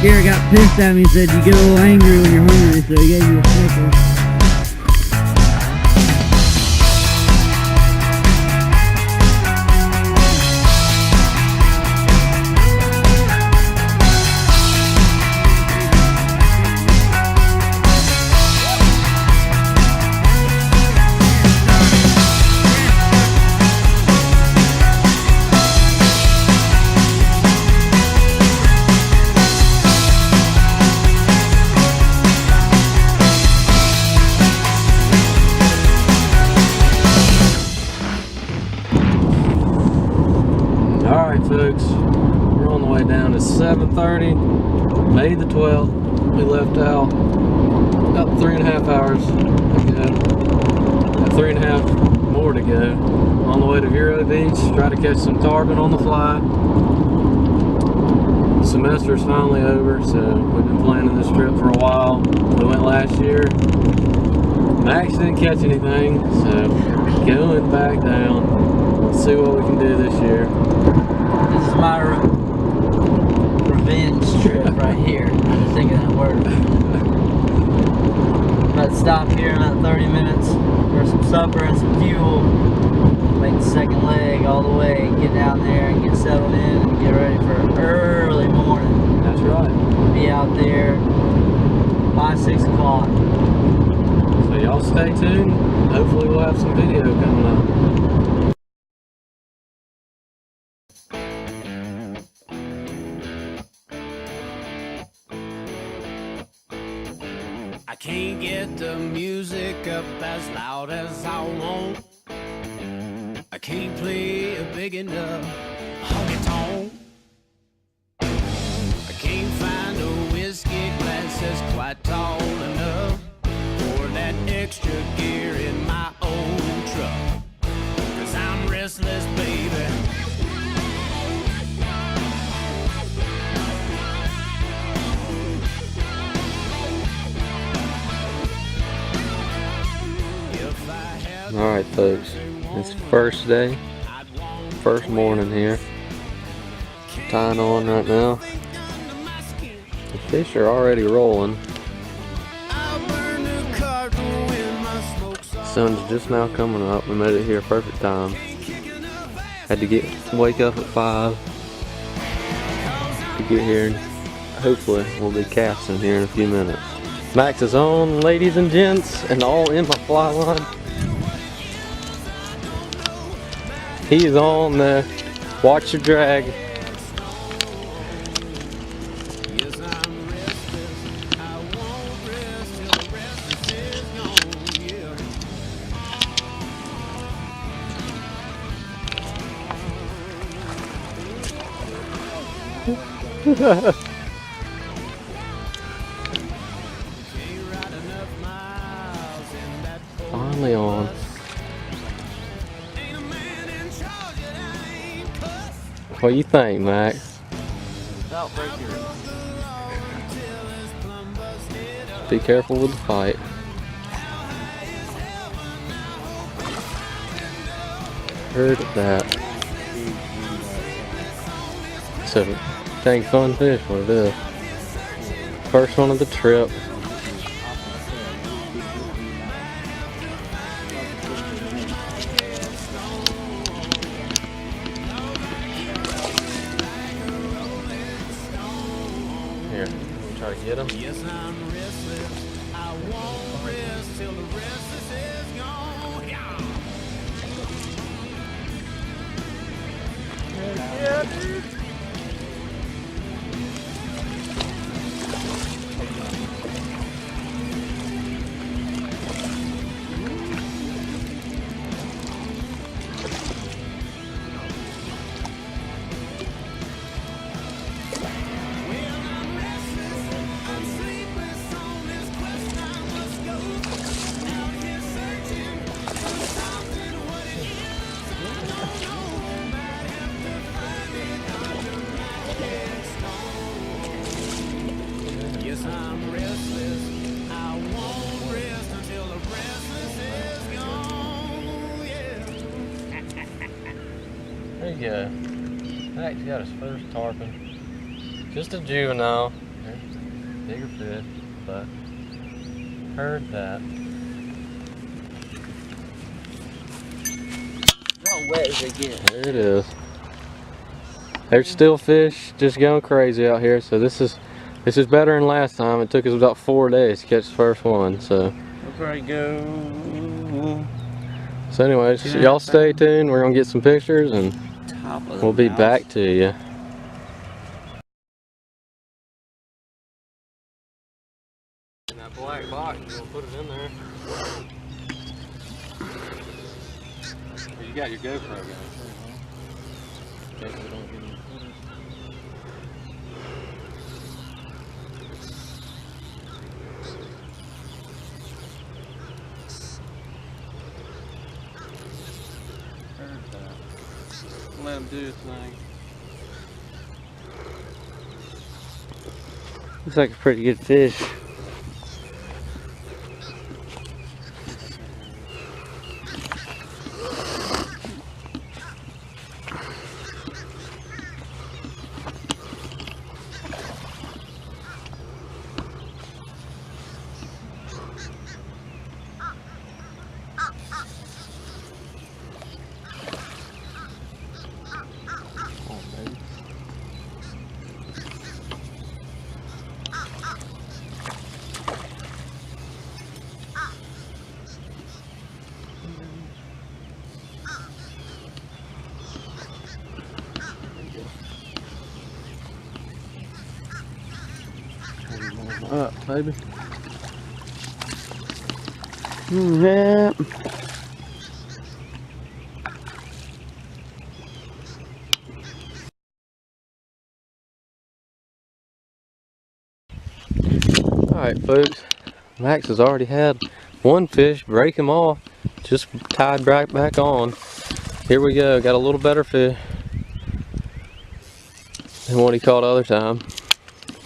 Garrett got pissed at me and said you get a little angry when you're hungry, so he gave me a Snickers. Alright folks, we're on the way down. It's 7:30, May the 12th. We left out about 3.5 hours ago. Got 3.5 more to go. On the way to Vero Beach, try to catch some tarpon on the fly. The semester's finally over, so we've been planning this trip for a while. We went last year. Max didn't catch anything, so going back down. Let's see what we can do this year. This is my revenge trip right here. I'm just thinking that word. About to stop here in about 30 minutes for some supper and some fuel. Make the second leg all the way, get down there and get settled in and get ready for early morning. That's right. Be out there by 6 o'clock. So y'all stay tuned. Hopefully we'll have some video coming up. I can't get the music up as loud as I want. I can't play a big enough honky tonk. I can't find a whiskey glass that's quite tall enough for that extra gear in my old truck. 'Cause I'm restless, baby. Alright folks, it's first day, first morning here. Tying on right now. The fish are already rolling. Sun's just now coming up. We made it here perfect time. Had to wake up at 5 to get here, and hopefully we'll be casting here in a few minutes. Max is on, ladies and gents, and all in my fly line. He is on there. Watch your drag. Finally on. What do you think, Max? Be careful with the fight. Heard that. So, dang fun fish, what it is. First one of the trip. Here, try to get him. Yes, I'm restless. I won't rest till the restless is gone. Yeah, dude. you go. Max got his first tarpon. Just a juvenile. Bigger fish, but heard that. How wet as it gets. There it is. There's still fish just going crazy out here, so this is better than last time. It took us about 4 days to catch the first one, so. We'll probably go. So anyways, y'all stay tuned. We're gonna get some pictures and we'll be back to you. In that black box, we'll put it in there. You got your GoPro going. In case we don't get any footage. Heard that. Let him do his thing. Looks like a pretty good fish. Up, baby. Yeah. Alright folks, Max has already had one fish break him off, just tied right back on. Here we go, got a little better fish than what he caught the other time.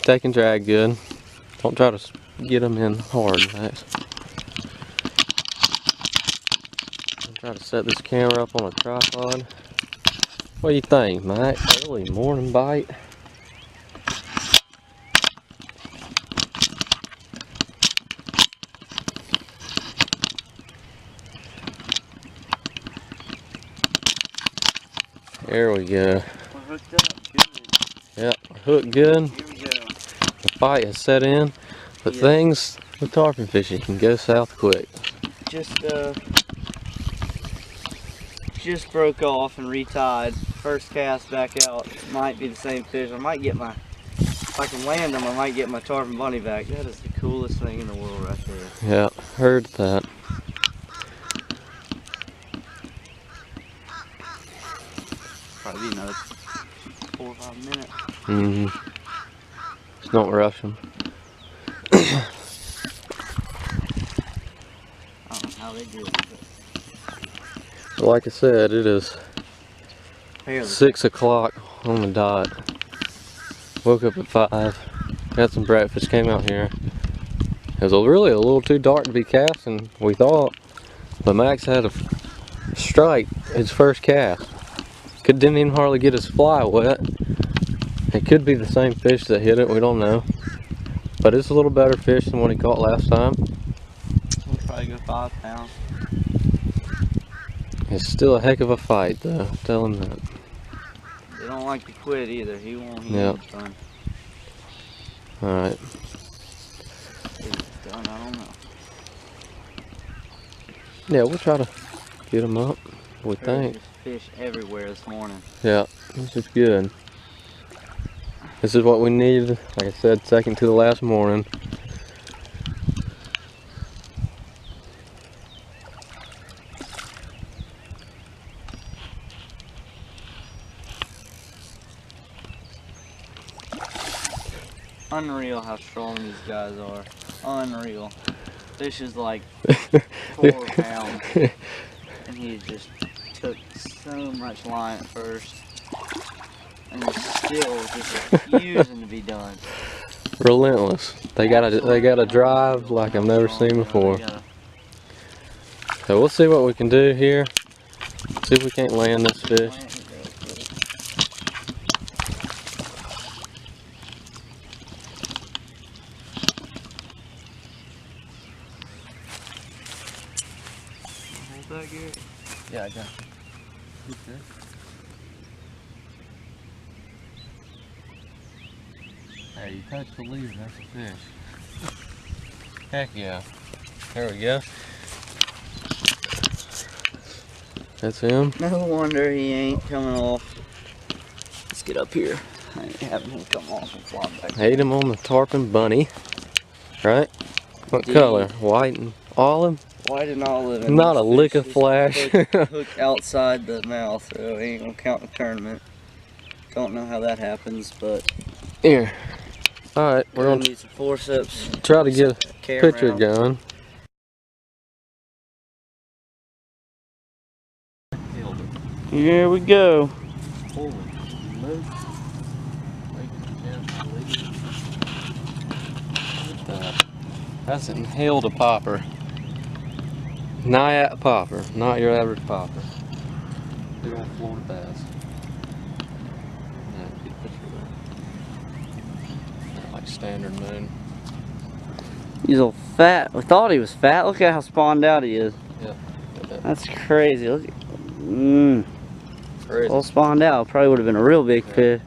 Take and drag good. Don't try to get them in hard, Max. I'll try to set this camera up on a tripod. What do you think, Max? Early morning bite. There we go. We're hooked up. Good. Yep, hooked good. Here we go. The fight has set in, but things with tarpon fishing can go south quick. Just broke off and retied. First cast back out. Might be the same fish. I might get my, if I can land them, I might get my tarpon bunny back. That is the coolest thing in the world right there. Yeah, heard that. Probably be another 4 or 5 minutes. Mm-hmm. Just don't rush them. I don't know how they do it. Like I said, it is Barely. 6 o'clock on the dot. Woke up at 5. Got some breakfast, came out here. It was really a little too dark to be casting, we thought. But Max had a strike his first cast. Didn't even hardly get his fly wet. It could be the same fish that hit it, we don't know. But it's a little better fish than what he caught last time. We'll probably go 5 pounds. It's still a heck of a fight though, tell him that. They don't like to quit either. He won't. He Yep. won't done. Alright. If it's done, I don't know. Yeah, we'll try to get him up, we think. There's fish everywhere this morning. Yeah, this is good. This is what we needed, like I said, second to the last morning. Unreal how strong these guys are. Unreal. Fish is like 4 pounds. And he just took so much line at first. And he's still just refusing to be done. Relentless. They got a drive like I've never seen before. So we'll see what we can do here. See if we can't land this fish. with that, Gary? Yeah, I got you. Okay. Hey, you touch the leaves, that's a fish. Heck yeah. There we go. That's him. No wonder he ain't coming off. Let's get up here. I ain't having him come off and fly back. Ate him on the tarpon bunny. Right? What Indeed. color? White and olive? White and olive. And Not a this lick fish of is flash. hooked outside the mouth, so he ain't gonna count the tournament. Don't know how that happens, but Here. Alright, we're gonna gonna need some forceps. try to get a Camera picture out. going. Here we go. Holy That's inhaled a popper. Naiad popper, not your average popper. Big old Florida bass. Yeah, get a picture of that. Like standard moon. He's all fat. We thought he was fat. Look at how spawned out he is. Yeah. That's crazy. Look at, Crazy. all spawned out. Probably would have been a real big Yeah. fish.